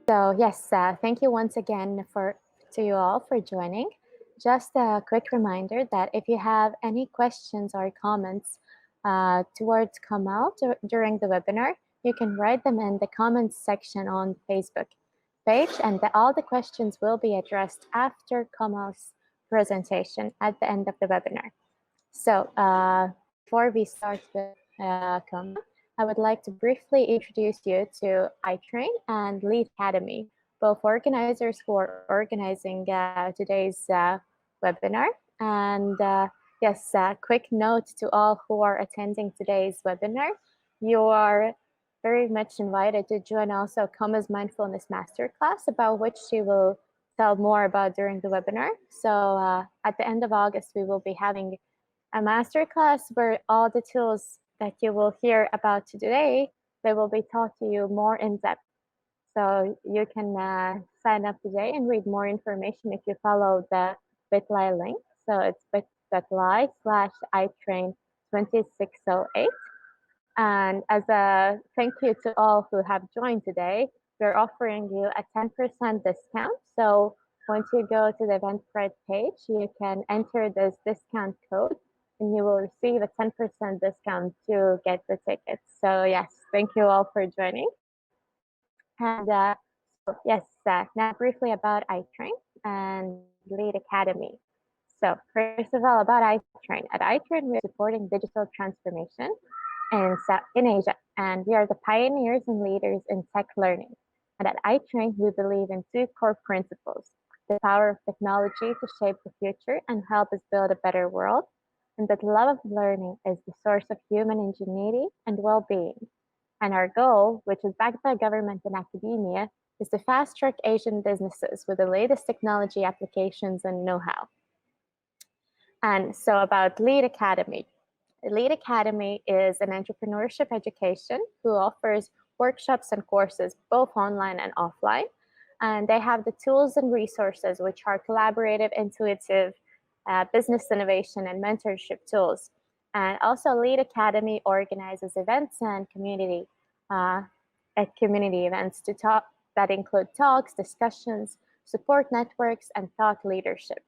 So yes, thank you once again to you all for joining. Just a quick reminder that if you have any questions or comments towards Kamal during the webinar, you can write them in the comments section on Facebook page, and all the questions will be addressed after Kamal's presentation at the end of the webinar. So before we start with Kamal, I would like to briefly introduce you to iTrain and Lead Academy, both organizers who are organizing today's webinar. And yes, quick note to all who are attending today's webinar, you are very much invited to join also Kama's Mindfulness Masterclass, about which she will tell more about during the webinar. So at the end of August, we will be having a masterclass where all the tools that you will hear about today, they will be taught to you more in depth. So you can sign up today and read more information if you follow the bit.ly link. So it's bit.ly/iTrain2608. And as a thank you to all who have joined today, we're offering you a 10% discount. So once you go to the Eventbrite page, you can enter this discount code and you will receive a 10% discount to get the tickets. So yes, thank you all for joining. And so yes, now briefly about iTrain and Lead Academy. So first of all, about iTrain. At iTrain, we're supporting digital transformation in Asia, and we are the pioneers and leaders in tech learning. And at iTrain, we believe in two core principles: the power of technology to shape the future and help us build a better world, and that love of learning is the source of human ingenuity and well-being. And our goal, which is backed by government and academia, is to fast-track Asian businesses with the latest technology applications and know-how. And so about Lead Academy. Lead Academy is an entrepreneurship education who offers workshops and courses both online and offline. And they have the tools and resources which are collaborative, intuitive, business innovation and mentorship tools. And also Lead Academy organizes events and community events that include talks, discussions, support networks, and thought leadership.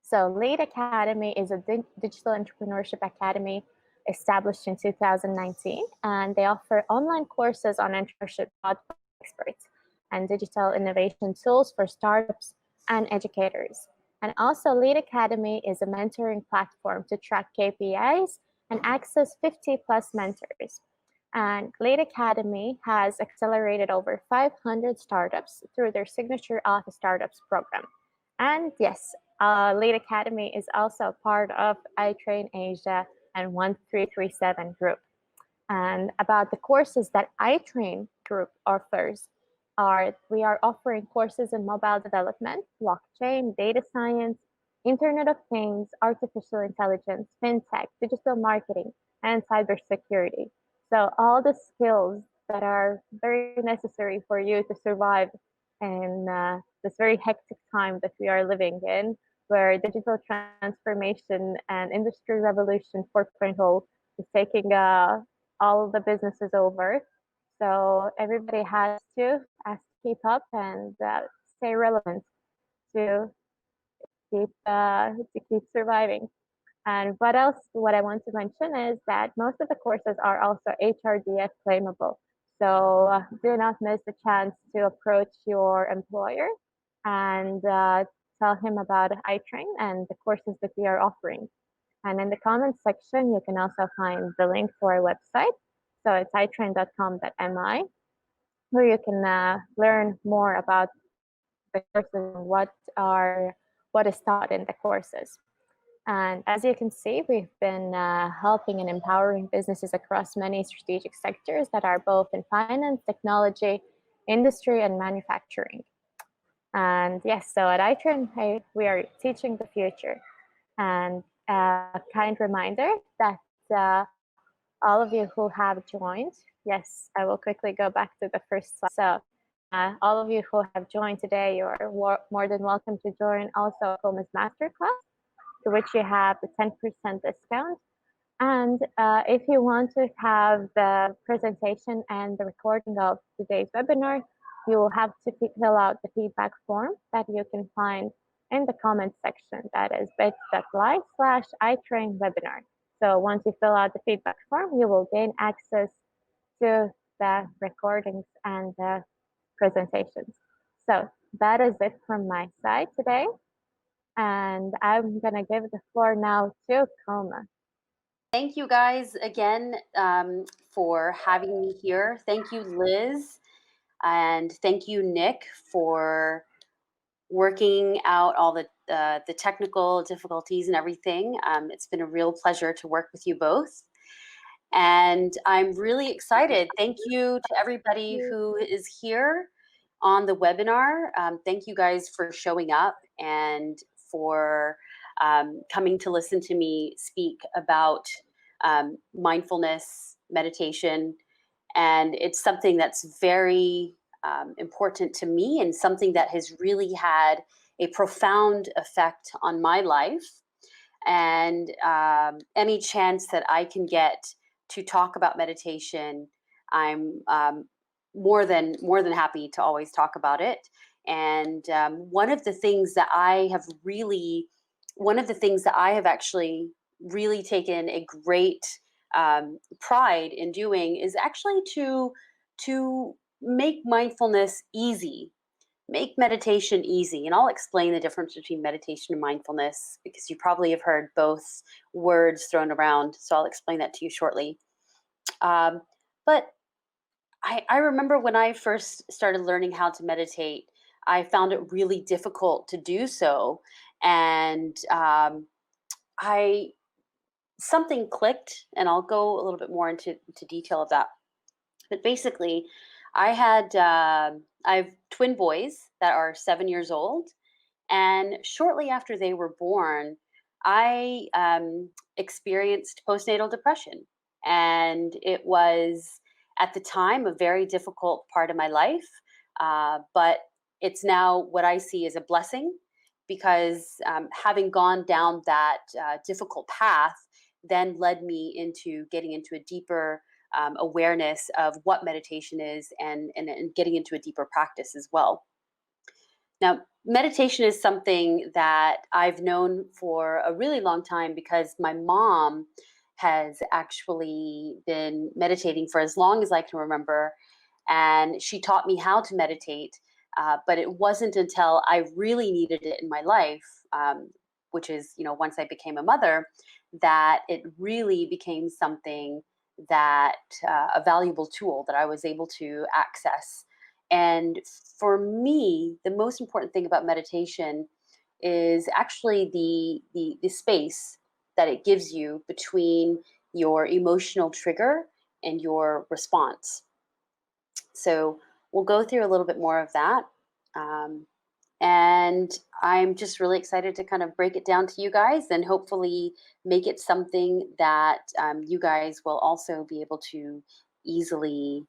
So Lead Academy is a digital entrepreneurship academy established in 2019, and they offer online courses on entrepreneurship experts and digital innovation tools for startups and educators. And also Lead Academy is a mentoring platform to track KPIs and access 50 plus mentors. And Lead Academy has accelerated over 500 startups through their signature Office Startups program. And yes, Lead Academy is also part of iTrain Asia and 1337 Group. And about the courses that iTrain Group offers we are offering courses in mobile development, blockchain, data science, Internet of Things, artificial intelligence, fintech, digital marketing, and cybersecurity. So all the skills that are very necessary for you to survive in this very hectic time that we are living in, where digital transformation and industry revolution 4.0 is taking all the businesses over. So everybody has to keep up and stay relevant to keep surviving. And what else? What I want to mention is that most of the courses are also HRDF claimable. So do not miss the chance to approach your employer and tell him about iTrain and the courses that we are offering. And in the comments section, you can also find the link to our website. So it's itrain.com.mi, where you can learn more about the courses and what is taught in the courses. And as you can see, we've been helping and empowering businesses across many strategic sectors that are both in finance, technology, industry, and manufacturing. And yes, so at iTrain, we are teaching the future. And a kind reminder that all of you who have joined, yes, I will quickly go back to the first slide. So all of you who have joined today, you are more than welcome to join also Coma's Masterclass, to which you have the 10% discount. And if you want to have the presentation and the recording of today's webinar, you will have to fill out the feedback form that you can find in the comment section. That is bit.ly/iTrainWebinar. So once you fill out the feedback form, you will gain access to the recordings and the presentations. So that is it from my side today. And I'm going to give the floor now to Koma. Thank you guys again for having me here. Thank you, Liz. And thank you, Nick, for working out all the technical difficulties and everything. It's been a real pleasure to work with you both. And I'm really excited. Thank you to everybody who is here on the webinar. Thank you guys for showing up and for coming to listen to me speak about mindfulness, meditation. And it's something that's very important to me and something that has really had a profound effect on my life. And any chance that I can get to talk about meditation, I'm more than happy to always talk about it. And one of the things that I have actually really taken a great pride in doing is actually to make mindfulness easy, make meditation easy. And I'll explain the difference between meditation and mindfulness because you probably have heard both words thrown around. So I'll explain that to you shortly. But I remember when I first started learning how to meditate, I found it really difficult to do so. And something clicked, and I'll go a little bit more into detail of that. But basically, I have twin boys that are 7 years old, and shortly after they were born, I experienced postnatal depression, and it was at the time a very difficult part of my life. But it's now what I see as a blessing because having gone down that difficult path then led me into getting into a deeper awareness of what meditation is and getting into a deeper practice as well. Now, meditation is something that I've known for a really long time because my mom has actually been meditating for as long as I can remember. And she taught me how to meditate. But it wasn't until I really needed it in my life, which is, once I became a mother, that it really became something that a valuable tool that I was able to access. And for me, the most important thing about meditation is actually the space that it gives you between your emotional trigger and your response. So we'll go through a little bit more of that. And I'm just really excited to kind of break it down to you guys and hopefully make it something that you guys will also be able to easily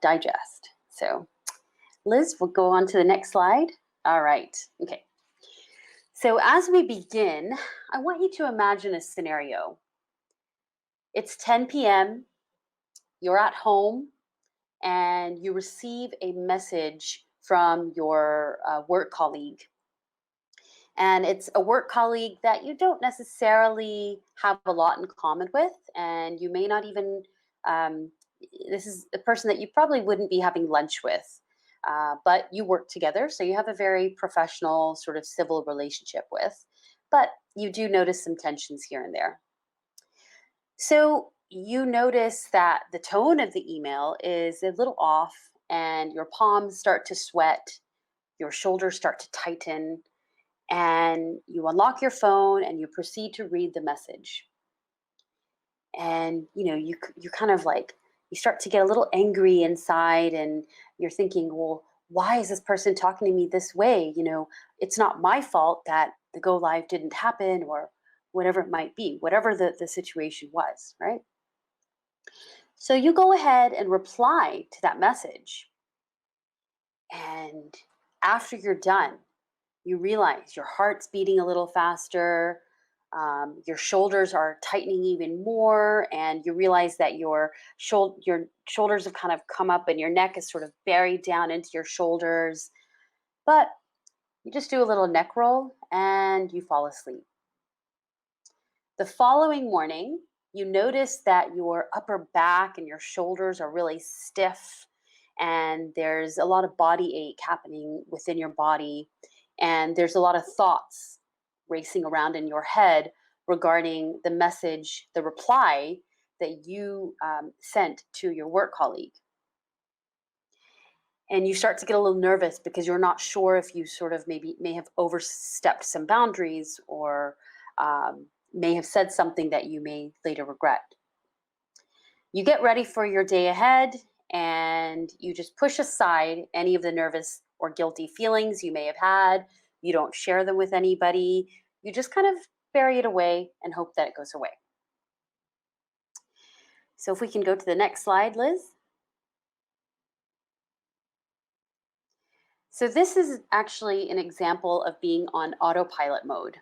digest. So Liz, we'll go on to the next slide. All right. Okay. So as we begin, I want you to imagine a scenario. It's 10 p.m. You're at home and you receive a message from your work colleague. And it's a work colleague that you don't necessarily have a lot in common with, and you may not even, this is a person that you probably wouldn't be having lunch with, but you work together, so you have a very professional sort of civil relationship with, but you do notice some tensions here and there. So you notice that the tone of the email is a little off, and your palms start to sweat, your shoulders start to tighten, and you unlock your phone and you proceed to read the message. And you kind of like, you start to get a little angry inside, and you're thinking, well, why is this person talking to me this way? It's not my fault that the go live didn't happen, or whatever it might be, whatever the situation was, right? So you go ahead and reply to that message. And after you're done, you realize your heart's beating a little faster, Your shoulders are tightening even more, and you realize that your shoulders have kind of come up and your neck is sort of buried down into your shoulders. But you just do a little neck roll and you fall asleep. The following morning, you notice that your upper back and your shoulders are really stiff, and there's a lot of body ache happening within your body, and there's a lot of thoughts racing around in your head regarding the message, the reply that you sent to your work colleague. And you start to get a little nervous because you're not sure if you sort of maybe may have overstepped some boundaries, or may have said something that you may later regret. You get ready for your day ahead, and you just push aside any of the nervous or guilty feelings you may have had. You don't share them with anybody. You just kind of bury it away and hope that it goes away. So if we can go to the next slide, Liz. So this is actually an example of being on autopilot mode.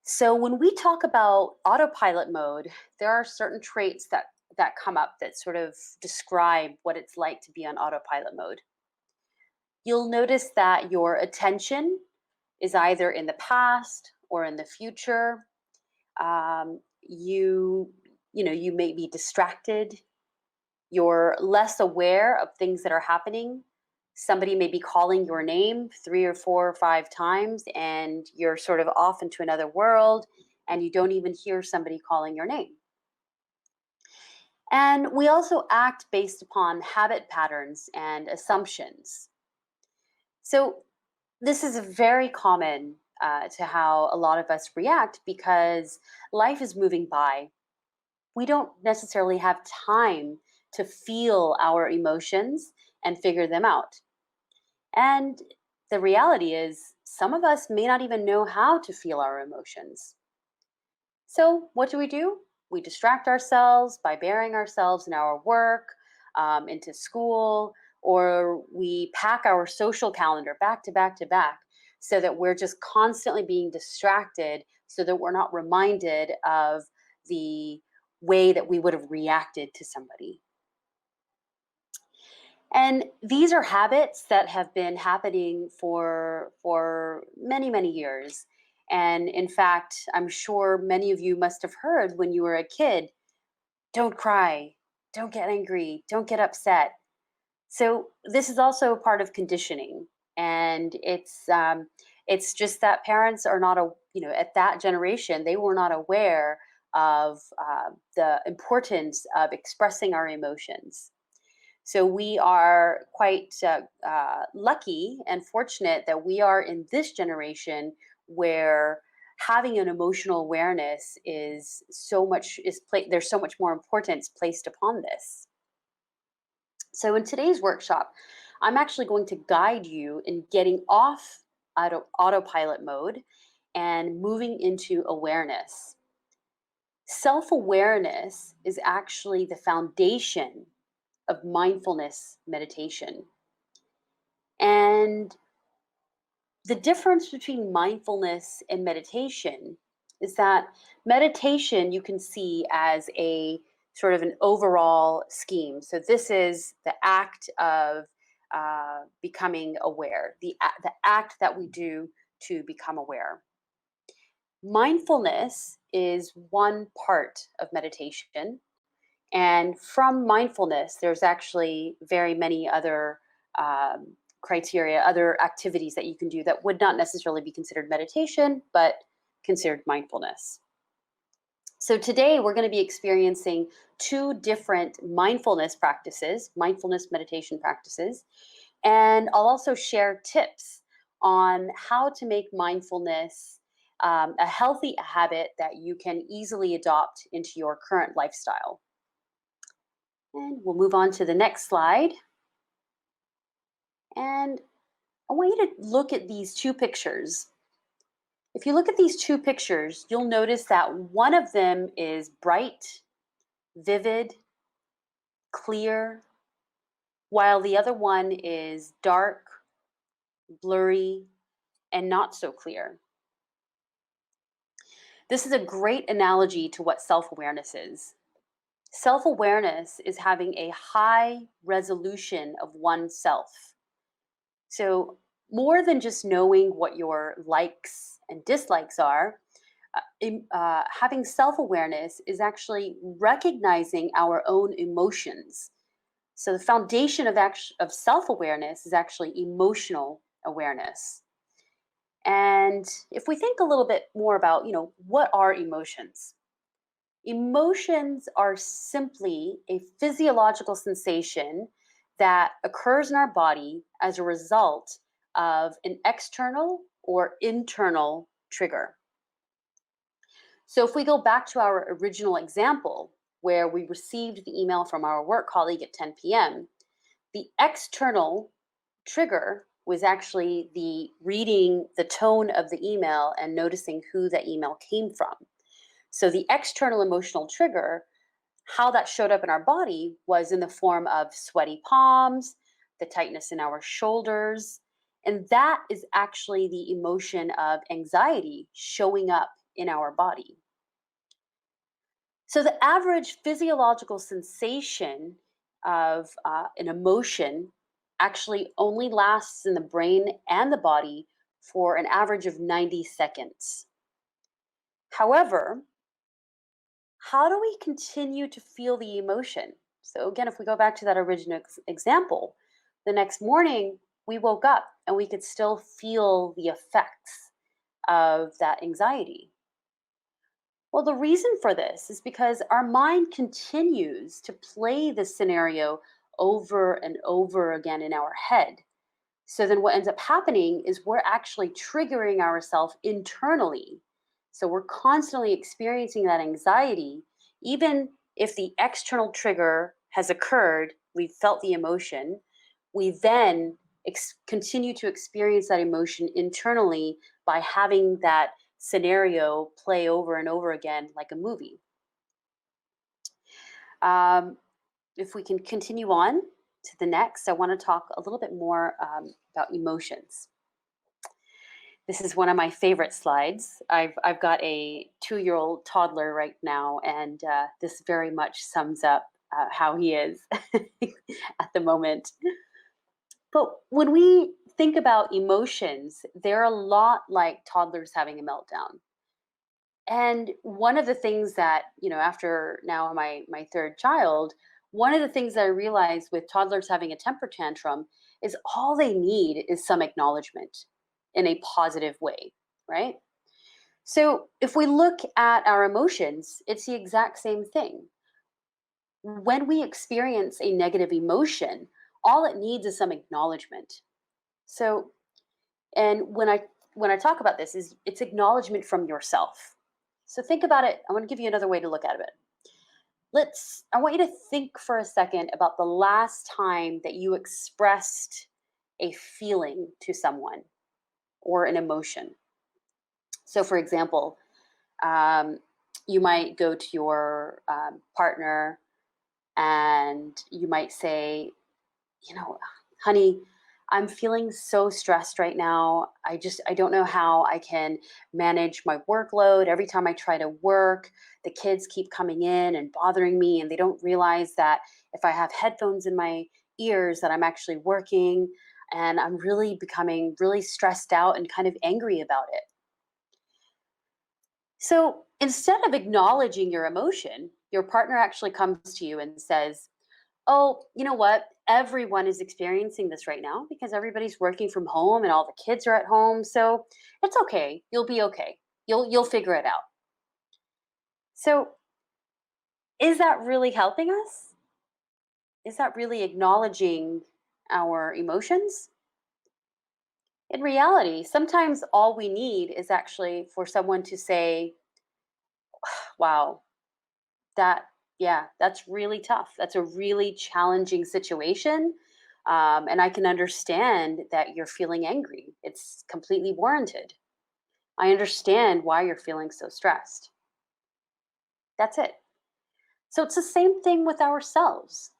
So when we talk about autopilot mode, there are certain traits that come up that sort of describe what it's like to be on autopilot mode. You'll notice that your attention is either in the past or in the future. You may be distracted. You're less aware of things that are happening. Somebody may be calling your name 3 or 4 or 5 times, and you're sort of off into another world, and you don't even hear somebody calling your name. And we also act based upon habit patterns and assumptions. So this is very common to how a lot of us react, because life is moving by. We don't necessarily have time to feel our emotions and figure them out. And the reality is, some of us may not even know how to feel our emotions. So, what do? We distract ourselves by burying ourselves in our work, into school, or we pack our social calendar back to back to back so that we're just constantly being distracted, so that we're not reminded of the way that we would have reacted to somebody. And these are habits that have been happening for many years. And in fact, I'm sure many of you must have heard when you were a kid, don't cry, don't get angry, don't get upset. So this is also a part of conditioning, and it's just that parents are not at that generation, they were not aware of the importance of expressing our emotions. So we are quite lucky and fortunate that we are in this generation where having an emotional awareness is there's so much more importance placed upon this. So in today's workshop, I'm actually going to guide you in getting off autopilot mode and moving into awareness. Self-awareness is actually the foundation of mindfulness meditation. And the difference between mindfulness and meditation is that meditation you can see as a sort of an overall scheme. So this is the act of becoming aware, the act that we do to become aware. Mindfulness is one part of meditation. And from mindfulness, there's actually very many other criteria, other activities that you can do that would not necessarily be considered meditation, but considered mindfulness. So today we're going to be experiencing 2 different mindfulness practices, mindfulness meditation practices, and I'll also share tips on how to make mindfulness a healthy habit that you can easily adopt into your current lifestyle. And we'll move on to the next slide. And I want you to look at these 2 pictures. If you look at these 2 pictures, you'll notice that one of them is bright, vivid, clear, while the other one is dark, blurry, and not so clear. This is a great analogy to what self-awareness is. Self-awareness is having a high resolution of oneself. So, more than just knowing what your likes and dislikes are, having self awareness is actually recognizing our own emotions. So, the foundation of self awareness is actually emotional awareness. And if we think a little bit more about, what are emotions? Emotions are simply a physiological sensation that occurs in our body as a result of an external or internal trigger. So, if we go back to our original example, where we received the email from our work colleague at 10 p.m., the external trigger was actually the reading the tone of the email and noticing who that email came from. So, the external emotional trigger, how that showed up in our body was in the form of sweaty palms, the tightness in our shoulders. And that is actually the emotion of anxiety showing up in our body. So, the average physiological sensation of an emotion actually only lasts in the brain and the body for an average of 90 seconds. However, how do we continue to feel the emotion? So, again, if we go back to that original example, the next morning we woke up and we could still feel the effects of that anxiety. Well, the reason for this is because our mind continues to play this scenario over and over again in our head. So then what ends up happening is we're actually triggering ourselves internally. So we're constantly experiencing that anxiety, even if the external trigger has occurred, we've felt the emotion, we then continue to experience that emotion internally by having that scenario play over and over again like a movie. Um, if we can continue on to the next, I want to talk a little bit more about emotions. This is one of my favorite slides. I've got a 2-year-old toddler right now, and this very much sums up how he is at the moment. But when we think about emotions, they're a lot like toddlers having a meltdown. And one of the things that, after now my third child, one of the things that I realized with toddlers having a temper tantrum is all they need is some acknowledgement in a positive way, right? So if we look at our emotions, it's the exact same thing. When we experience a negative emotion, all it needs is some acknowledgement. So, and when I talk about this, is it's acknowledgement from yourself. So think about it. I want to give you another way to look at it. I want you to think for a second about the last time that you expressed a feeling to someone or an emotion. So, for example, um, you might go to your partner and you might say, honey, I'm feeling so stressed right now. I don't know how I can manage my workload. Every time I try to work, the kids keep coming in and bothering me, and they don't realize that if I have headphones in my ears that I'm actually working, and I'm really becoming really stressed out and kind of angry about it. So instead of acknowledging your emotion, your partner actually comes to you and says, oh, you know what? Everyone is experiencing this right now because everybody's working from home and all the kids are at home. So it's okay. You'll be okay. You'll figure it out. So is that really helping us? Is that really acknowledging our emotions? In reality, sometimes all we need is actually for someone to say, wow, that, yeah, that's really tough. That's a really challenging situation. And I can understand that you're feeling angry. It's completely warranted. I understand why you're feeling so stressed. That's it. So it's the same thing with ourselves.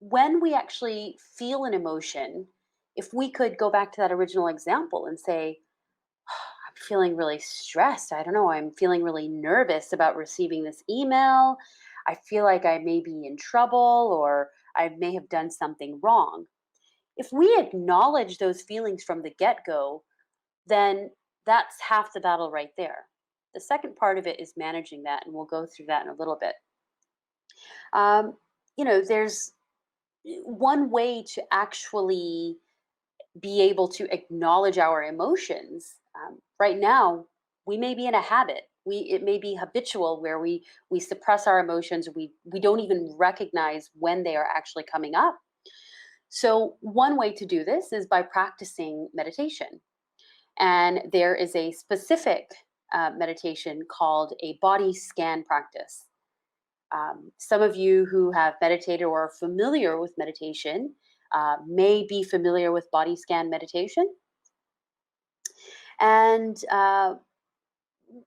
When we actually feel an emotion, if we could go back to that original example and say, I'm feeling really stressed. I don't know. I'm feeling really nervous about receiving this email. I feel like I may be in trouble or I may have done something wrong. If we acknowledge those feelings from the get go, then that's half the battle right there. The second part of it is managing that, and we'll go through that in a little bit. There's one way to actually be able to acknowledge our emotions. Right now, we may be in a habit. It may be habitual where we suppress our emotions. We don't even recognize when they are actually coming up. So one way to do this is by practicing meditation. And there is a specific meditation called a body scan practice. Some of you who have meditated or are familiar with meditation may be familiar with body scan meditation. And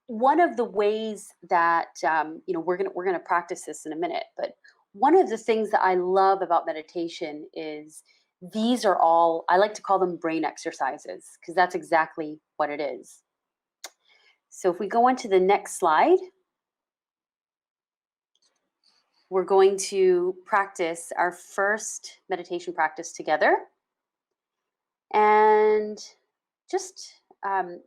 one of the ways that we're gonna practice this in a minute, but one of the things that I love about meditation is these are all, I like to call them brain exercises because that's exactly what it is. So if we go on to the next slide, we're going to practice our first meditation practice together. And just, I'd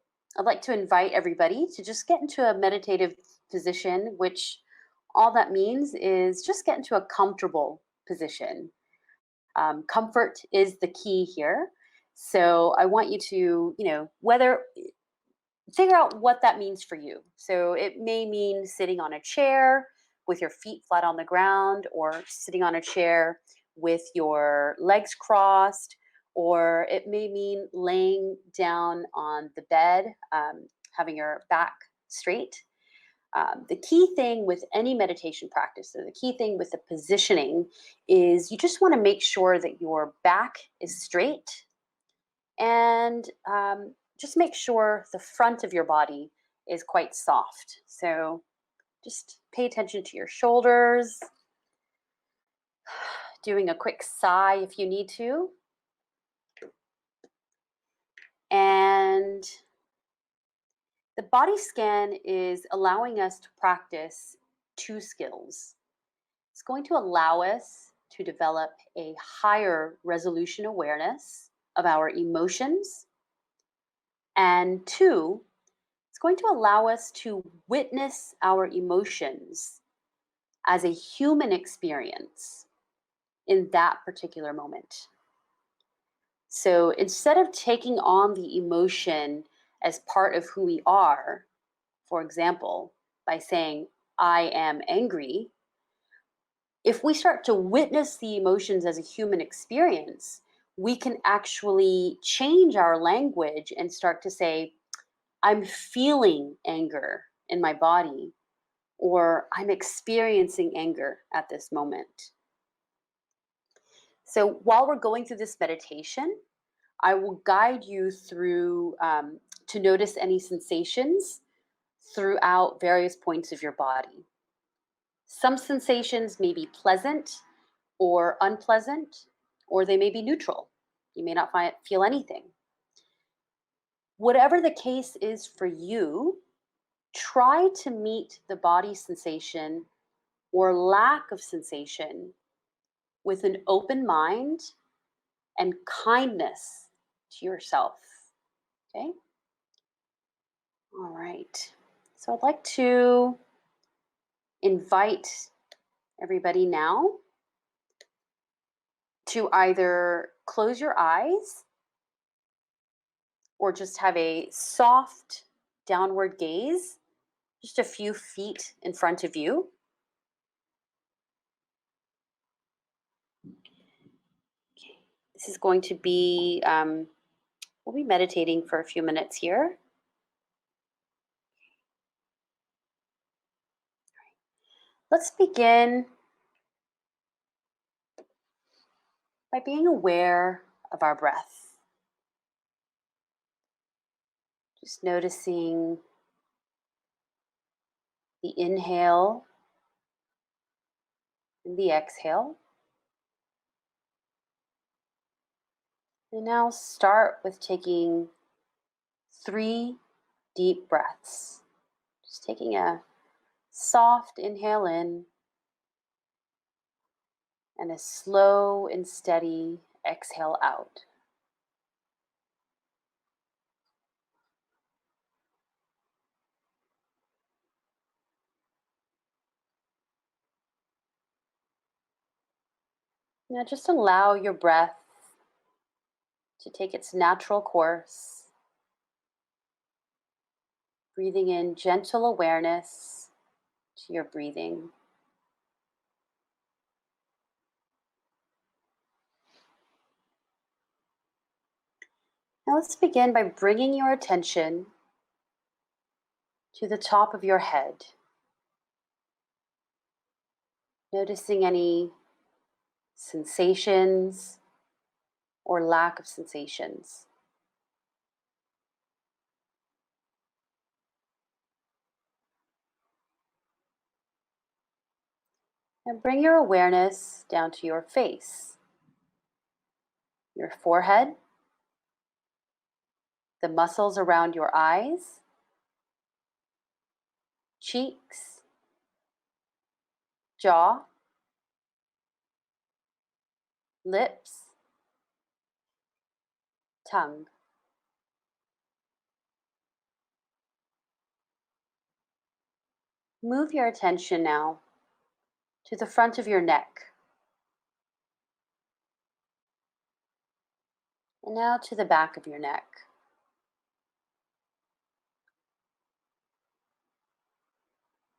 like to invite everybody to just get into a meditative position, which all that means is just get into a comfortable position. Comfort is the key here. So I want you to, figure out what that means for you. So it may mean sitting on a chair with your feet flat on the ground, or sitting on a chair with your legs crossed, or it may mean laying down on the bed, having your back straight. The key thing with any meditation practice, or the key thing with the positioning, is you just want to make sure that your back is straight, and just make sure the front of your body is quite soft. So just pay attention to your shoulders, doing a quick sigh if you need to. And the body scan is allowing us to practice two skills. It's going to allow us to develop a higher resolution awareness of our emotions. And two, it's going to allow us to witness our emotions as a human experience in that particular moment. So instead of taking on the emotion as part of who we are, for example, by saying, I am angry, if we start to witness the emotions as a human experience, we can actually change our language and start to say, I'm feeling anger in my body, or I'm experiencing anger at this moment. So while we're going through this meditation, I will guide you through to notice any sensations throughout various points of your body. Some sensations may be pleasant or unpleasant, or they may be neutral. You may not feel anything. Whatever the case is for you, try to meet the body sensation or lack of sensation with an open mind and kindness to yourself. Okay? All right. So I'd like to invite everybody now to either close your eyes or just have a soft downward gaze, just a few feet in front of you. Okay. This is going to be, we'll be meditating for a few minutes here. Let's begin by being aware of our breath. Just noticing the inhale and the exhale. And now start with taking 3 deep breaths. Just taking a soft inhale in and a slow and steady exhale out. Now just allow your breath to take its natural course, breathing in gentle awareness to your breathing. Now let's begin by bringing your attention to the top of your head, noticing any sensations or lack of sensations. And bring your awareness down to your face, your forehead, the muscles around your eyes, cheeks, jaw, lips, tongue. Move your attention now to the front of your neck, and now to the back of your neck.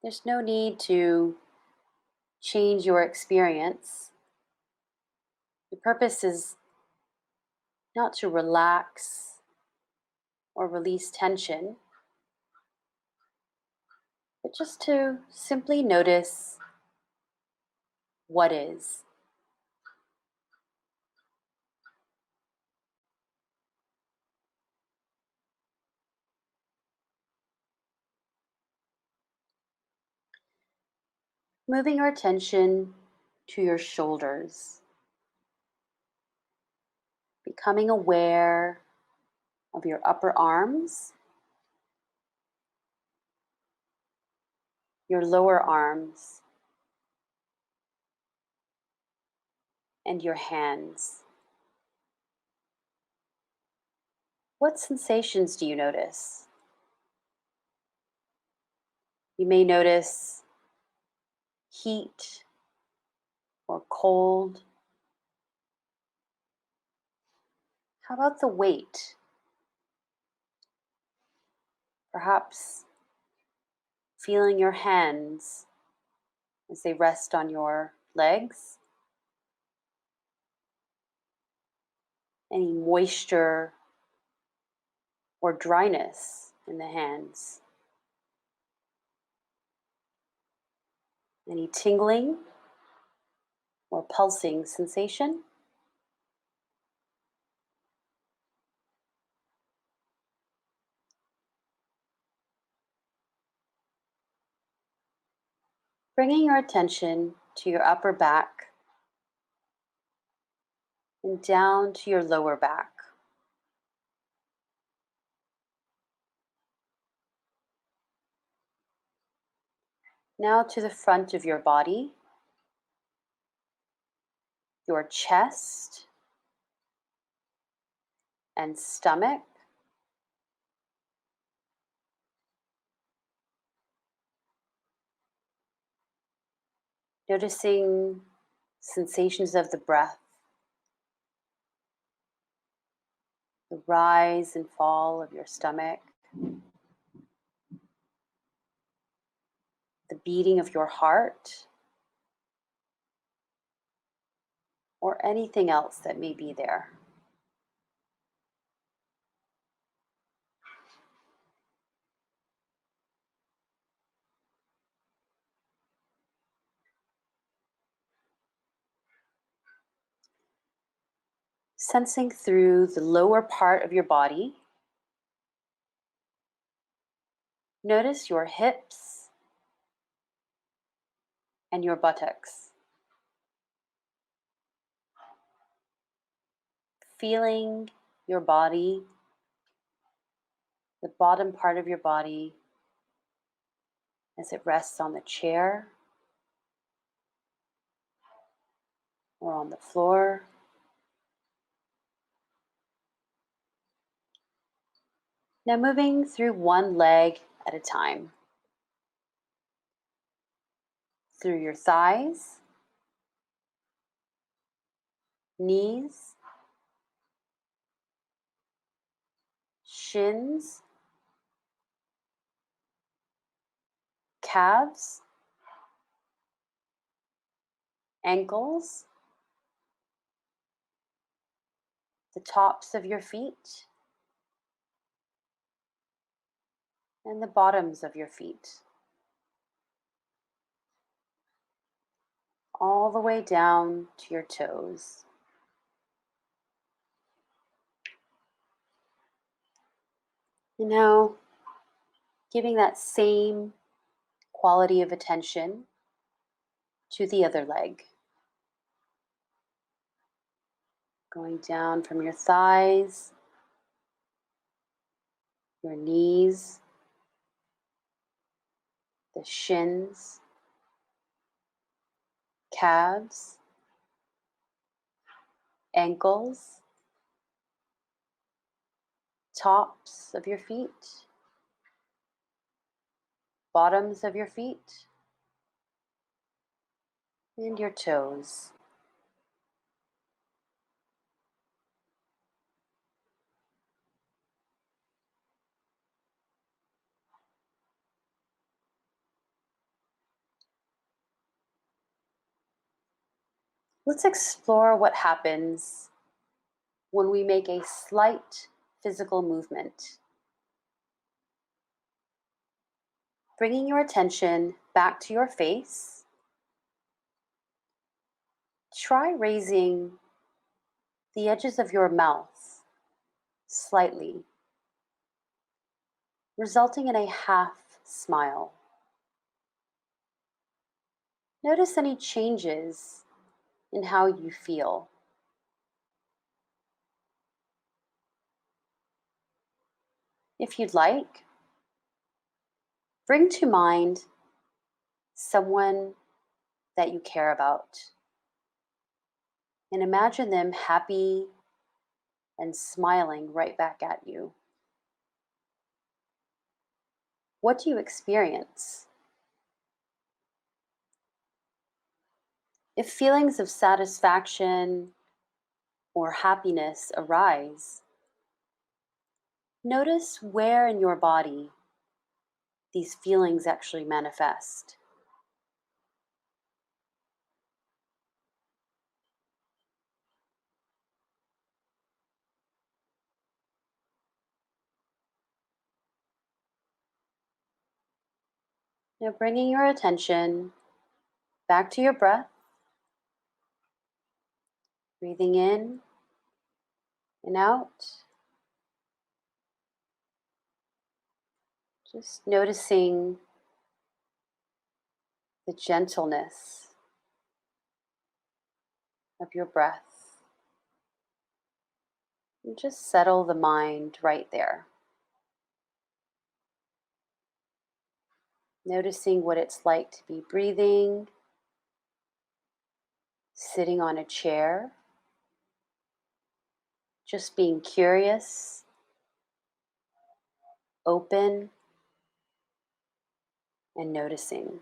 There's no need to change your experience. The purpose is not to relax or release tension, but just to simply notice what is. Moving our attention to your shoulders, becoming aware of your upper arms, your lower arms, and your hands. What sensations do you notice? You may notice heat or cold. How about the weight? Perhaps feeling your hands as they rest on your legs. Any moisture or dryness in the hands. Any tingling or pulsing sensation. Bringing your attention to your upper back and down to your lower back. Now to the front of your body, your chest and stomach. Noticing sensations of the breath, the rise and fall of your stomach, the beating of your heart, or anything else that may be there. Sensing through the lower part of your body. Notice your hips and your buttocks. Feeling your body the bottom part of your body as it rests on the chair or on the floor. Now moving through one leg at a time. Through your thighs, knees, shins, calves, ankles, the tops of your feet, and the bottoms of your feet. All the way down to your toes. And now, giving that same quality of attention to the other leg. Going down from your thighs, your knees, the shins, calves, ankles, tops of your feet, bottoms of your feet, and your toes. Let's explore what happens when we make a slight physical movement. Bringing your attention back to your face, try raising the edges of your mouth slightly, resulting in a half smile. Notice any changes in how you feel. If you'd like, bring to mind someone that you care about and imagine them happy and smiling right back at you. What do you experience? If feelings of satisfaction or happiness arise, notice where in your body these feelings actually manifest. Now bringing your attention back to your breath, breathing in and out. Just noticing the gentleness of your breath. And just settle the mind right there. Noticing what it's like to be breathing, sitting on a chair, just being curious, open, and noticing.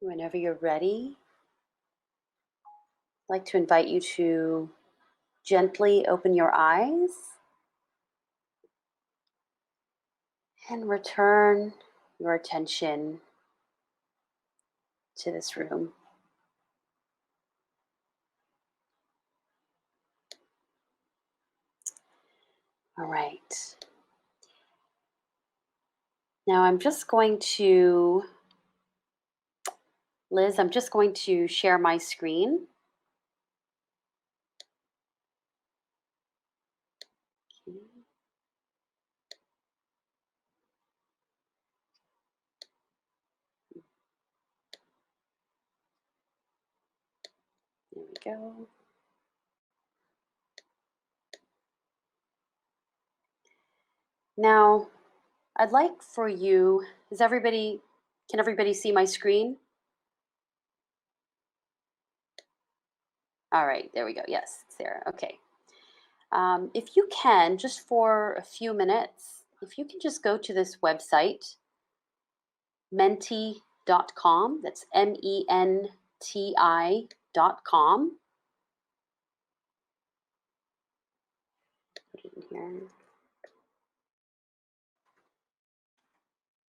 Whenever you're ready, I'd like to invite you to gently open your eyes and return your attention to this room. All right. Now I'm just going to, Liz, I'm just going to share my screen. Okay. There we go. Now, I'd like for you, can everybody see my screen? All right, there we go. Yes, it's there. Okay. If you can, just for a few minutes, if you can just go to this website, menti.com, that's MENTI.com. Put it in here.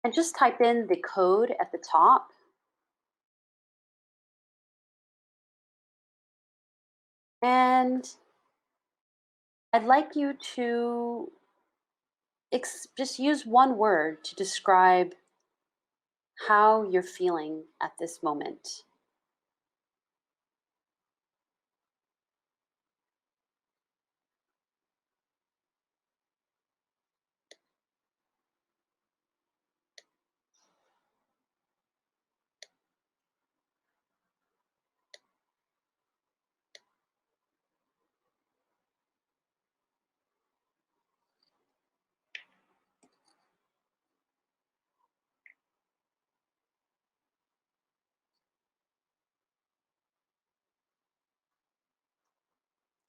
And just type in the code at the top. And I'd like you to just use one word to describe how you're feeling at this moment.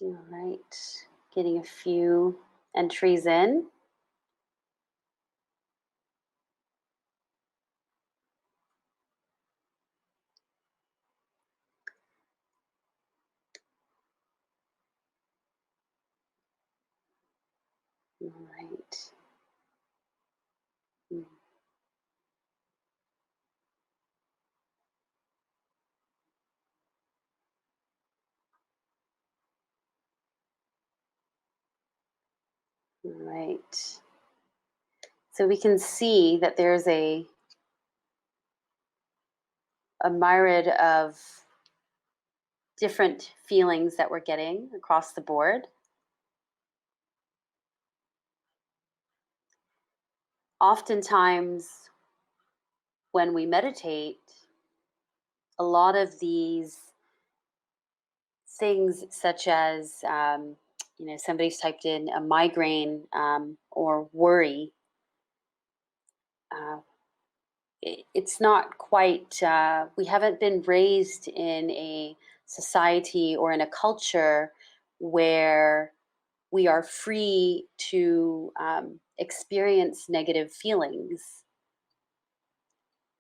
All right, getting a few entries in. All right. Mm. All right. So we can see that there's a myriad of different feelings that we're getting across the board. Oftentimes, when we meditate, a lot of these things, such as somebody's typed in a migraine or worry. It's not quite. We haven't been raised in a society or in a culture where we are free to experience negative feelings.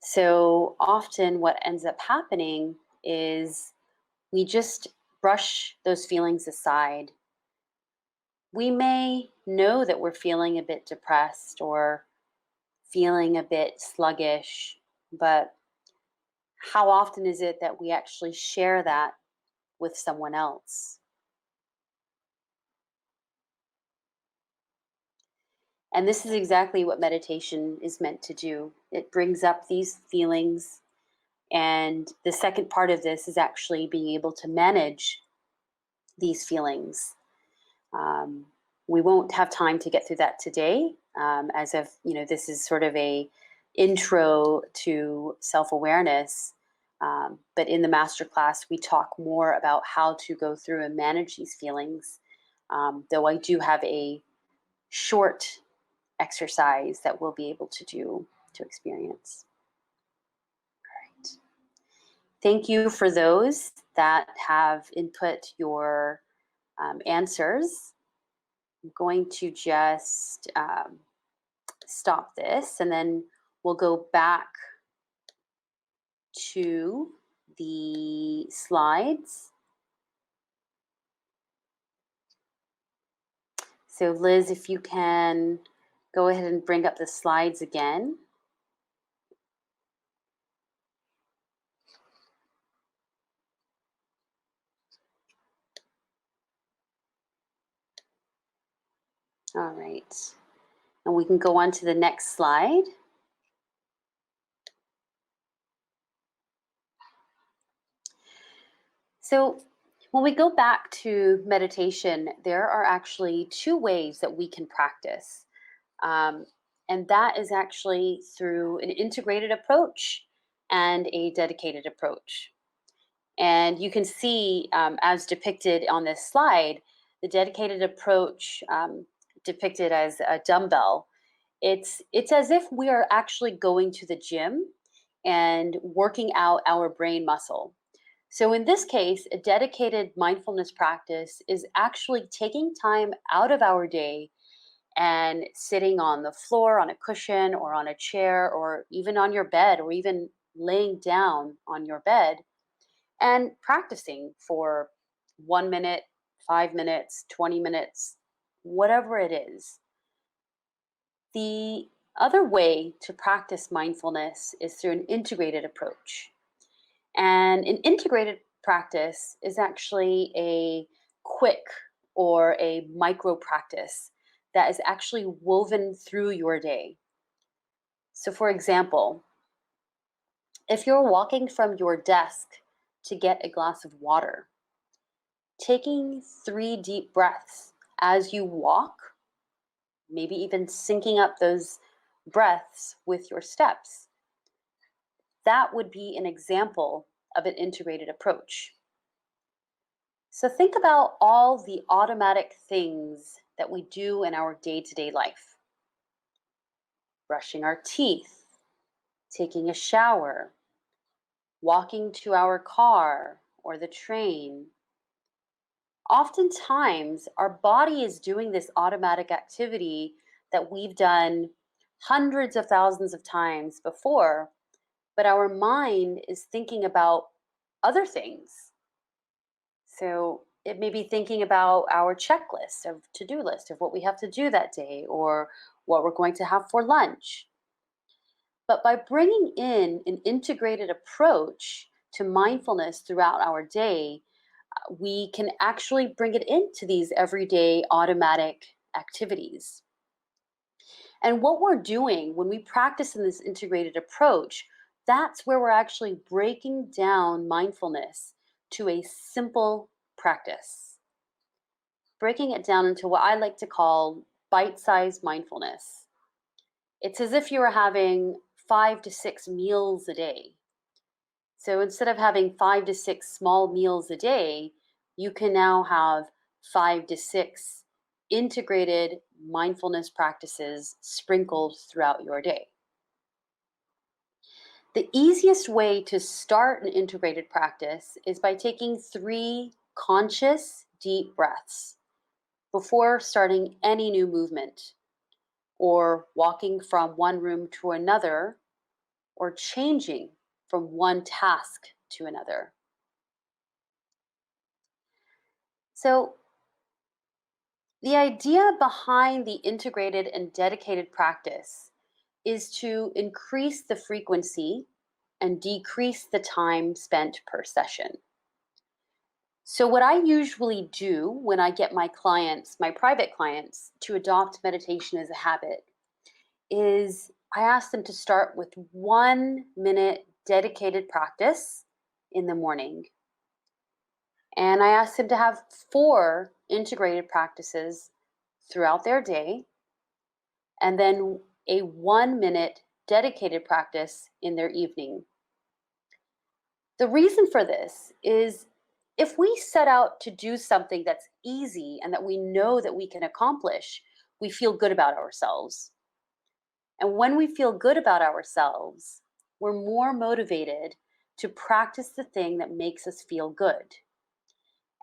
So often, what ends up happening is we just brush those feelings aside. We may know that we're feeling a bit depressed or feeling a bit sluggish, but how often is it that we actually share that with someone else? And this is exactly what meditation is meant to do. It brings up these feelings. And the second part of this is actually being able to manage these feelings. We won't have time to get through that today, as if this is sort of a intro to self-awareness. But in the masterclass, we talk more about how to go through and manage these feelings. Though I do have a short exercise that we'll be able to do to experience. All right. Thank you for those that have input your answers. I'm going to just stop this, and then we'll go back to the slides. So Liz, if you can go ahead and bring up the slides again. All right. And we can go on to the next slide. So when we go back to meditation, there are actually two ways that we can practice. Um, and that is actually through an integrated approach and a dedicated approach. And you can see, as depicted on this slide, the dedicated approach, depicted as a dumbbell. It's as if we are actually going to the gym and working out our brain muscle. So in this case, a dedicated mindfulness practice is actually taking time out of our day and sitting on the floor, on a cushion, or on a chair, or even on your bed, or even laying down on your bed and practicing for 1 minute, 5 minutes, 20 minutes, whatever it is. The other way to practice mindfulness is through an integrated approach. And an integrated practice is actually a quick or a micro practice that is actually woven through your day. So, for example, if you're walking from your desk to get a glass of water, taking 3 deep breaths as you walk, maybe even syncing up those breaths with your steps, that would be an example of an integrated approach. So think about all the automatic things that we do in our day-to-day life. Brushing our teeth, taking a shower, walking to our car or the train. Oftentimes, our body is doing this automatic activity that we've done hundreds of thousands of times before, but our mind is thinking about other things. So it may be thinking about our checklist of to-do list of what we have to do that day or what we're going to have for lunch. But by bringing in an integrated approach to mindfulness throughout our day, we can actually bring it into these everyday automatic activities. And what we're doing when we practice in this integrated approach, that's where we're actually breaking down mindfulness to a simple practice, breaking it down into what I like to call bite-sized mindfulness. It's as if you were having 5 to 6 meals a day. So instead of having 5 to 6 small meals a day, you can now have 5 to 6 integrated mindfulness practices sprinkled throughout your day. The easiest way to start an integrated practice is by taking 3 conscious, deep breaths before starting any new movement, or walking from one room to another, or changing from one task to another. So, the idea behind the integrated and dedicated practice is to increase the frequency and decrease the time spent per session. So, what I usually do when I get my clients, my private clients, to adopt meditation as a habit is I ask them to start with 1 minute dedicated practice in the morning. And I ask them to have 4 integrated practices throughout their day, and then a 1 minute dedicated practice in their evening. The reason for this is if we set out to do something that's easy and that we know that we can accomplish, we feel good about ourselves. And when we feel good about ourselves, we're more motivated to practice the thing that makes us feel good.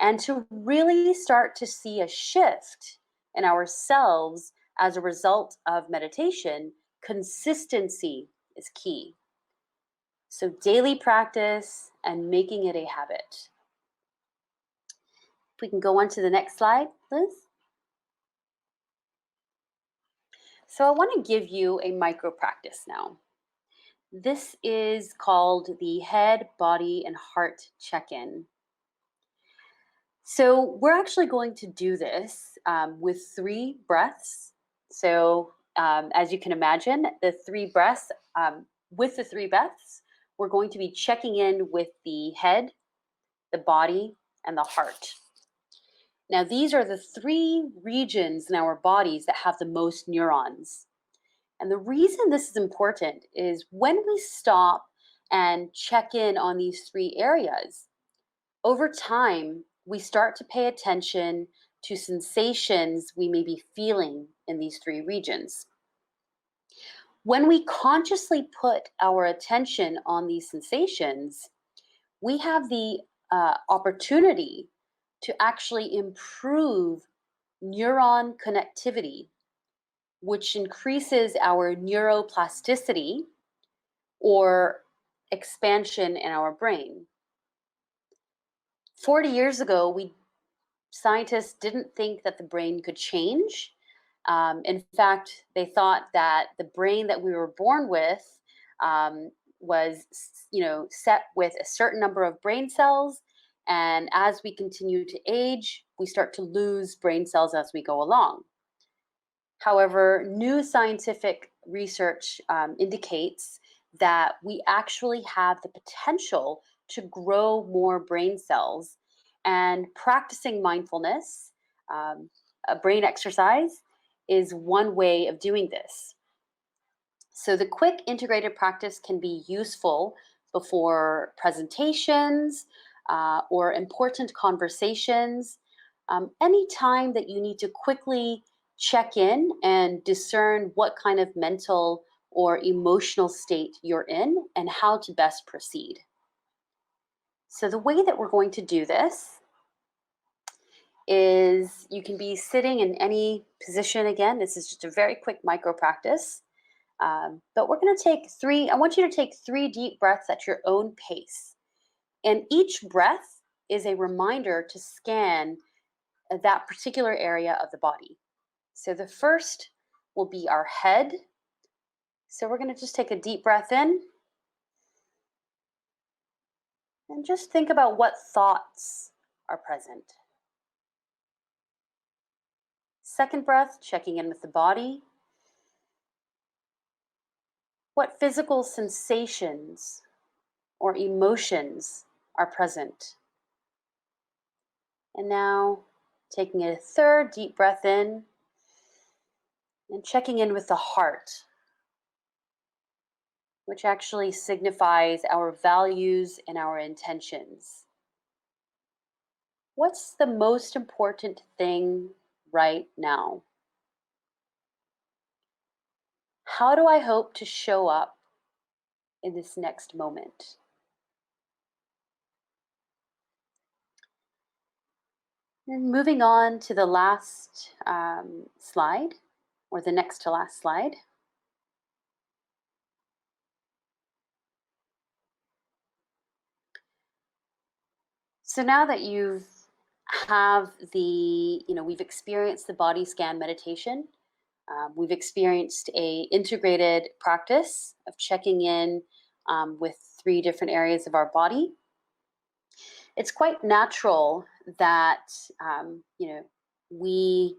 And to really start to see a shift in ourselves as a result of meditation, consistency is key. So, daily practice and making it a habit. If we can go on to the next slide, Liz. So, I want to give you a micro practice now. This is called the head, body, and heart check in. So we're actually going to do this with 3 breaths. So as you can imagine, the 3 breaths, with the 3 breaths, we're going to be checking in with the head, the body, and the heart. Now, these are the three regions in our bodies that have the most neurons. And the reason this is important is when we stop and check in on these three areas, over time, we start to pay attention to sensations we may be feeling in these three regions. When we consciously put our attention on these sensations, we have the opportunity to actually improve neuron connectivity, which increases our neuroplasticity or expansion in our brain. 40 years ago, scientists didn't think that the brain could change. In fact, they thought that the brain that we were born with was, set with a certain number of brain cells, and as we continue to age, we start to lose brain cells as we go along. However, new scientific research indicates that we actually have the potential to grow more brain cells, and practicing mindfulness, a brain exercise, is one way of doing this. So the quick integrated practice can be useful before presentations or important conversations. Any time that you need to quickly check in and discern what kind of mental or emotional state you're in and how to best proceed. So the way that we're going to do this is you can be sitting in any position. Again, this is just a very quick micro practice. But we're going to take I want you to take 3 deep breaths at your own pace. And each breath is a reminder to scan that particular area of the body. So the first will be our head. So we're going to just take a deep breath in and just think about what thoughts are present. Second breath, checking in with the body. What physical sensations or emotions are present? And now taking a third deep breath in and checking in with the heart, which actually signifies our values and our intentions. What's the most important thing right now? How do I hope to show up in this next moment? And moving on to the last slide, or the next to last slide. So now that we've experienced the body scan meditation, we've experienced a integrated practice of checking in with 3 different areas of our body. It's quite natural that we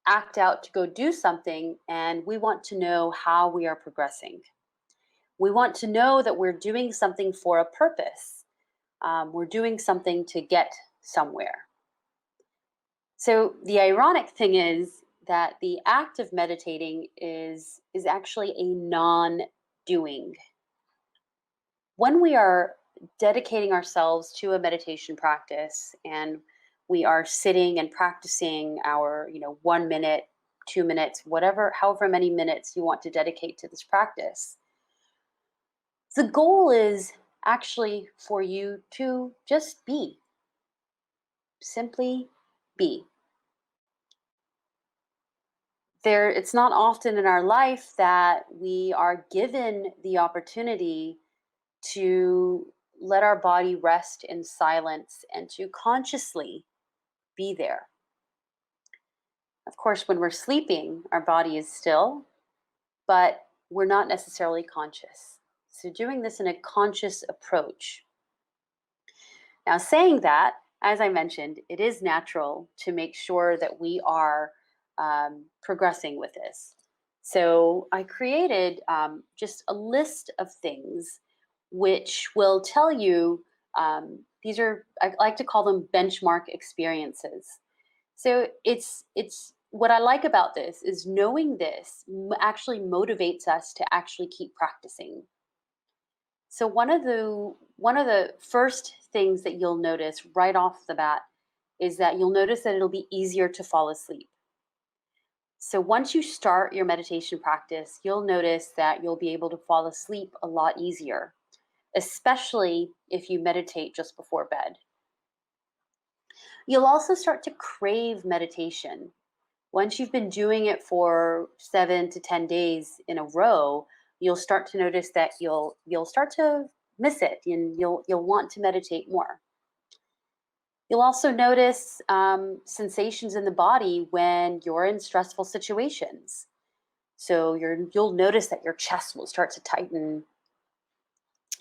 act out to go do something, and we want to know how we are progressing. We want to know that we're doing something for a purpose. We're doing something to get somewhere. So the ironic thing is that the act of meditating is actually a non-doing. When we are dedicating ourselves to a meditation practice and we are sitting and practicing our 1 minute, 2 minutes, however many minutes you want to dedicate to this practice, the goal is actually for you to just be. Simply be. It's not often in our life that we are given the opportunity to let our body rest in silence and to consciously be there. Of course, when we're sleeping, our body is still, but we're not necessarily conscious. So doing this in a conscious approach. Now, saying that, as I mentioned, it is natural to make sure that we are progressing with this. So I created just a list of things which will tell you These are, I like to call them benchmark experiences. So it's what I like about this is knowing this actually motivates us to actually keep practicing. So one of the first things that you'll notice right off the bat is that you'll notice that it'll be easier to fall asleep. So once you start your meditation practice, you'll notice that you'll be able to fall asleep a lot easier, especially if you meditate just before bed. You'll also start to crave meditation. Once you've been doing it for 7 to 10 days in a row, you'll start to notice that you'll start to miss it, and you'll want to meditate more. You'll also notice sensations in the body when you're in stressful situations. So you'll notice that your chest will start to tighten.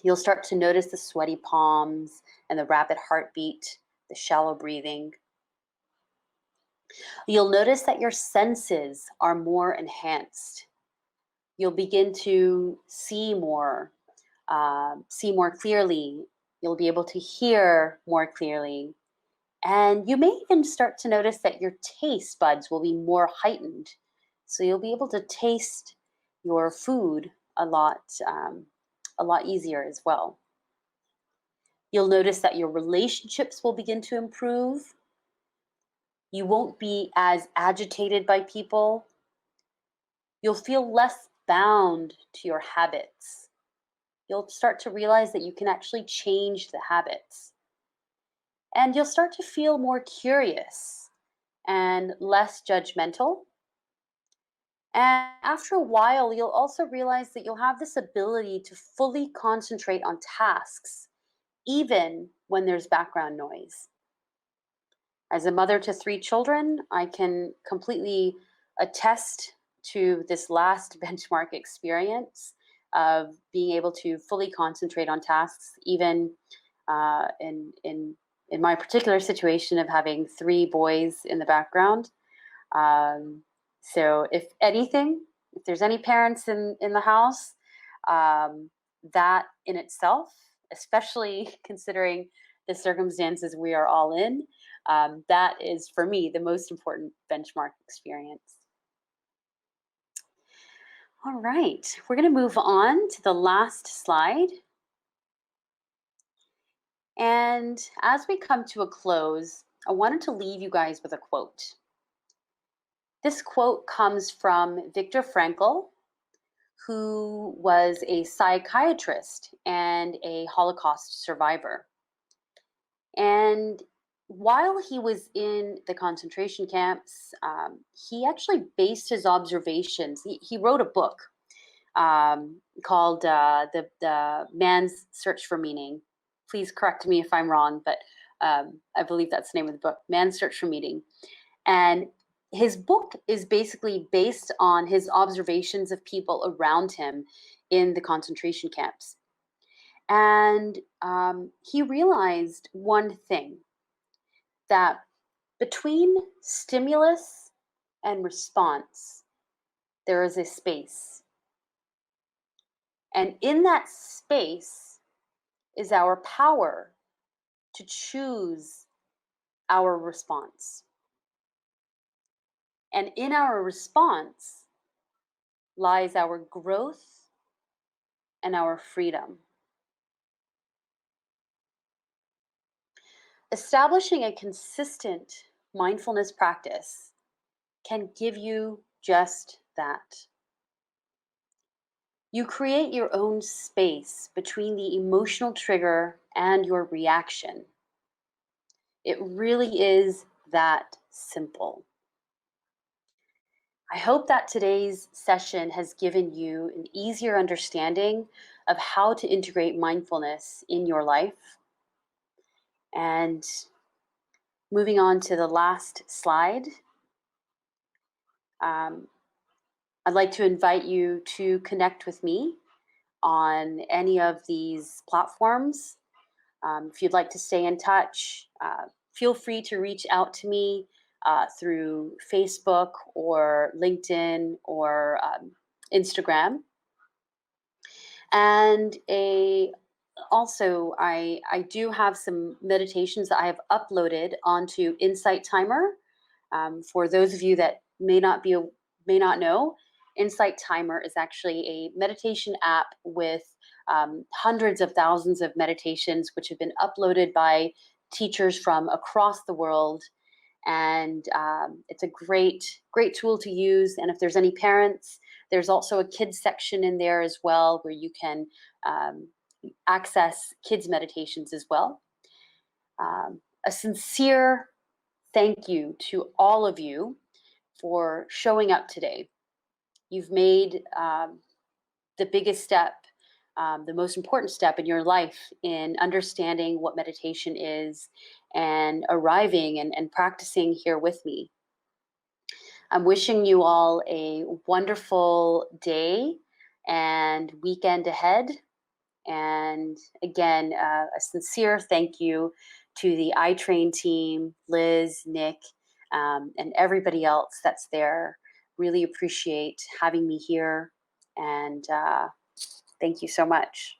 You'll start to notice the sweaty palms and the rapid heartbeat, the shallow breathing. You'll notice that your senses are more enhanced. You'll begin to see more clearly. You'll be able to hear more clearly. And you may even start to notice that your taste buds will be more heightened. So you'll be able to taste your food a lot easier as well. You'll notice that your relationships will begin to improve. You won't be as agitated by people. You'll feel less bound to your habits. You'll start to realize that you can actually change the habits. And you'll start to feel more curious and less judgmental. And after a while, you'll also realize that you'll have this ability to fully concentrate on tasks, even when there's background noise. As a mother to 3 children, I can completely attest to this last benchmark experience of being able to fully concentrate on tasks, even in my particular situation of having 3 boys in the background. So if anything, if there's any parents in the house, that in itself, especially considering the circumstances we are all in, that is for me the most important benchmark experience. All right, we're going to move on to the last slide. And as we come to a close, I wanted to leave you guys with a quote. This quote comes from Viktor Frankl, who was a psychiatrist and a Holocaust survivor. And while he was in the concentration camps, he actually based his observations. He wrote a book called the Man's Search for Meaning. Please correct me if I'm wrong, but I believe that's the name of the book, Man's Search for Meaning. And his book is basically based on his observations of people around him in the concentration camps. And he realized one thing, that between stimulus and response, there is a space. And in that space is our power to choose our response. And in our response lies our growth and our freedom. Establishing a consistent mindfulness practice can give you just that. You create your own space between the emotional trigger and your reaction. It really is that simple. I hope that today's session has given you an easier understanding of how to integrate mindfulness in your life. And moving on to the last slide, I'd like to invite you to connect with me on any of these platforms. If you'd like to stay in touch, feel free to reach out to me through Facebook or LinkedIn or Instagram. And also, I do have some meditations that I have uploaded onto Insight Timer. For those of you that may not know, Insight Timer is actually a meditation app with hundreds of thousands of meditations, which have been uploaded by teachers from across the world. And it's a great tool to use. And if there's any parents, there's also a kids section in there as well, where you can access kids meditations as well. A sincere thank you to all of you for showing up today. You've made the biggest step, the most important step in your life in understanding what meditation is and arriving and practicing here with me. I'm wishing you all a wonderful day and weekend ahead. And again, a sincere thank you to the iTrain team, Liz, Nick, and everybody else that's there. Really appreciate having me here. And thank you so much.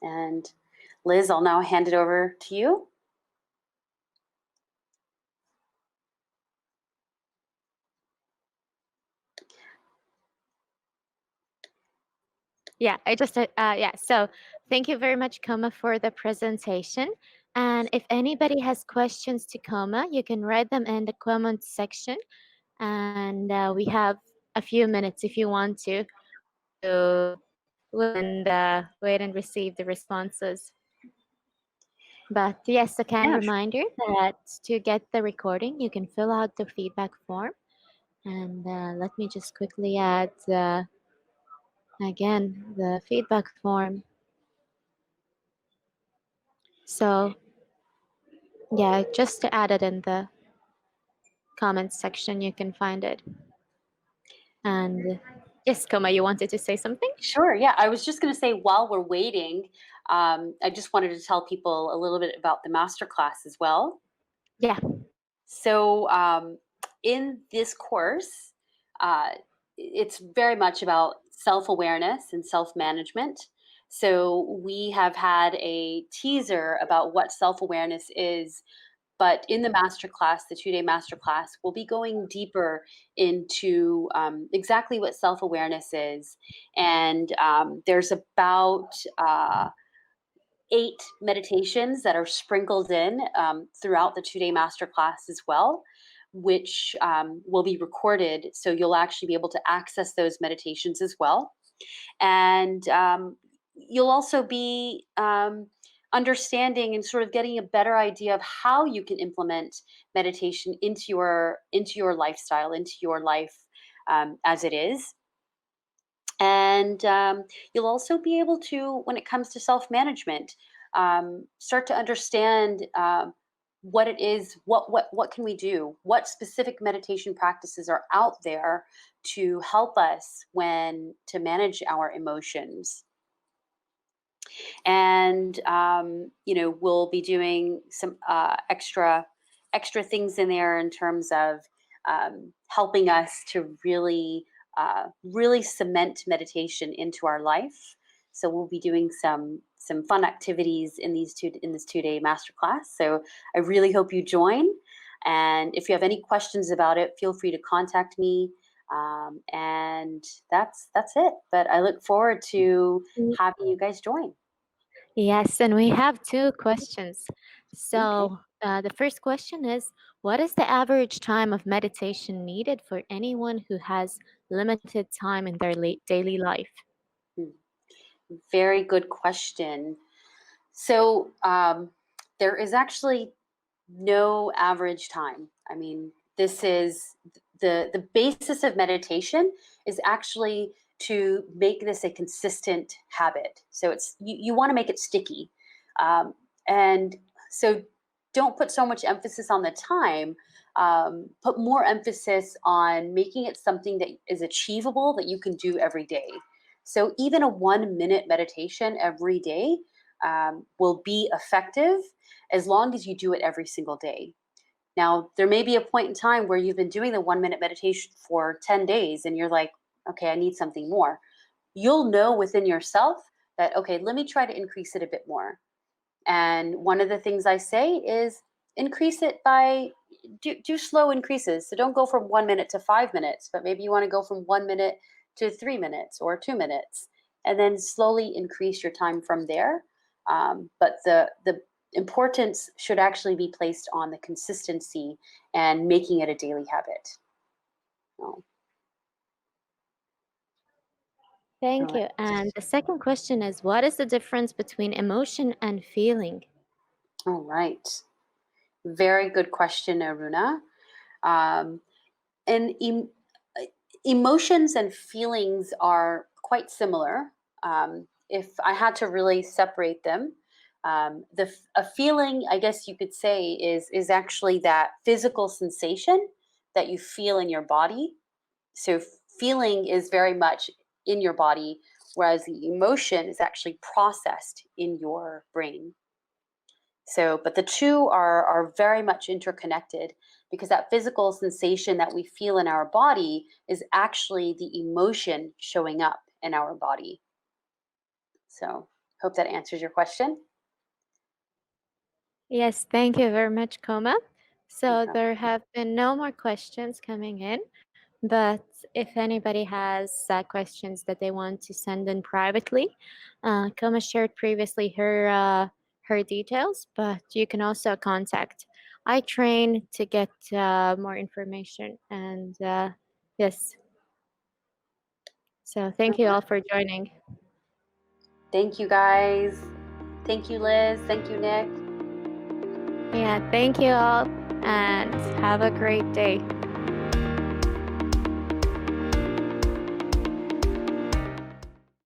And Liz, I'll now hand it over to you. Yeah, so thank you very much, Koma, for the presentation. And if anybody has questions to Koma, you can write them in the comment section. And we have a few minutes if you want to wait and receive the responses. But yes, a kind reminder that to get the recording, you can fill out the feedback form. And let me just quickly add again the feedback form. So yeah, just to add it in the comments section, you can find it. And yes, Koma, you wanted to say something? Sure, yeah. I was just going to say, while we're waiting, I just wanted to tell people a little bit about the masterclass as well. Yeah. So in this course, it's very much about self-awareness and self-management. So we have had a teaser about what self-awareness is, but in the masterclass, the 2-day masterclass, we'll be going deeper into exactly what self-awareness is. And there's about 8 meditations that are sprinkled in throughout the 2-day masterclass as well, which will be recorded. So you'll actually be able to access those meditations as well. And you'll also be understanding and sort of getting a better idea of how you can implement meditation into your lifestyle, into your life as it is. And you'll also be able to, when it comes to self-management, start to understand what it is, what can we do, what specific meditation practices are out there to help us to manage our emotions. And we'll be doing some extra things in there in terms of helping us to really cement meditation into our life. So we'll be doing some fun activities in this 2-day masterclass. So I really hope you join. And if you have any questions about it, feel free to contact me. And that's it. But I look forward to having you guys join. Yes, and we have 2 questions. So the first question is, what is the average time of meditation needed for anyone who has limited time in their daily life? Very good question. So there is actually no average time. I mean, this is the basis of meditation is actually to make this a consistent habit. So it's you want to make it sticky, and so don't put so much emphasis on the time. Put more emphasis on making it something that is achievable, that you can do every day. So even a 1-minute meditation every day will be effective as long as you do it every single day. Now, there may be a point in time where you've been doing the 1-minute meditation for 10 days and you're like, okay, I need something more. You'll know within yourself that, okay, let me try to increase it a bit more. And one of the things I say is increase it by, do slow increases. So don't go from 1 minute to 5 minutes, but maybe you want to go from 1 minute to 3 minutes or 2 minutes, and then slowly increase your time from there. But the importance should actually be placed on the consistency and making it a daily habit. Oh. Thank you. And the second question is, what is the difference between emotion and feeling? All right. Very good question, Aruna. Um, and emotions and feelings are quite similar. If I had to really separate them, a feeling, I guess you could say, is actually that physical sensation that you feel in your body. So feeling is very much in your body, whereas the emotion is actually processed in your brain. So, but the two are very much interconnected, because that physical sensation that we feel in our body is actually the emotion showing up in our body. So, hope that answers your question. Yes, thank you very much, Koma. So Okay. there have been no more questions coming in, but if anybody has questions that they want to send in privately, Koma shared previously her details, but you can also contact iTrain to get more information. And yes, so thank you all for joining. Thank you, guys. Thank you, Liz. Thank you, Nick. Yeah, thank you all, and have a great day.